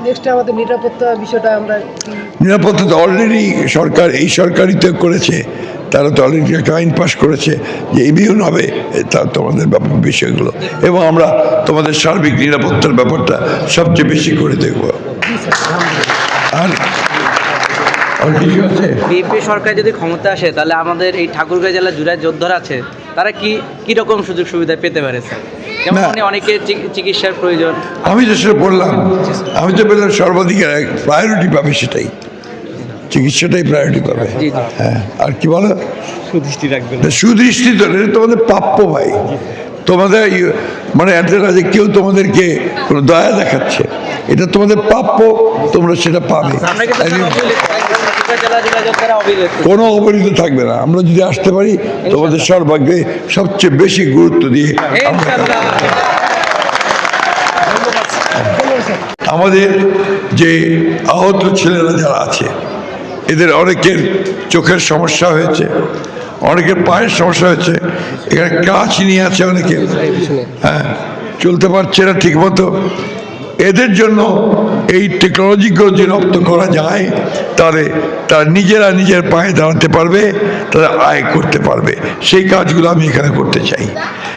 Next আমাদের নিরাপত্তা বিষয়টা আমরা নিরাপত্তা তো অলরেডি সরকার, এই সরকারই তো করেছে, তারা তো অলরেডি একটা আইন পাস করেছে যে ইমিউন হবে তা তোমাদের ব্যাপার বিষয়গুলো, এবং আমরা তোমাদের সার্বিক নিরাপত্তার ব্যাপারটা সবচেয়ে বেশি করে দেখব। আর বিএনপি সরকার যদি ক্ষমতা আসে তাহলে আমাদের এই ঠাকুরগাঁও জেলার জুড়ে যোদ্ধারা আছে তারা কি রকম সুযোগ সুবিধা পেতে পারে স্যার? যেমন অনেকে চিকিৎসার প্রয়োজন। আমি তো সেটা বললাম, আমি তো বললাম সর্বাধিকার প্রায়োরিটি পাবে, সেটাই চিকিৎসাটাই প্রায়োরিটি পাবে। হ্যাঁ, আর কি বলো, সুদৃষ্টি রাখবেন। সুদৃষ্টি তো এটা তোমাদের প্রাপ্য ভাই, তোমাদের মানে এত না যে কেউ তোমাদেরকে কোনো দয়া দেখাচ্ছে, এটা তোমাদের প্রাপ্য, তোমরা সেটা পাবে, কোনো অবহেলিত থাকবে না। আমরা যদি আসতে পারি তোমাদের সর্বাগ্রে সবচেয়ে বেশি গুরুত্ব দিয়ে আমাদের যে আহত ছেলেরা যারা আছে এদের অনেকের চোখের সমস্যা হয়েছে, অনেকের পায়ের সমস্যা হয়েছে, এখানে কাজ নিয়ে আছে অনেকে, হ্যাঁ চলতে পারছে না ঠিক মতো। এদের জন্য এই টেকনোলজিগুলো যে রপ্ত করা যায় তাহলে তারা নিজেরা নিজের পায়ে দাঁড়াতে পারবে, তারা আয় করতে পারবে, সেই কাজগুলো আমি এখানে করতে চাই।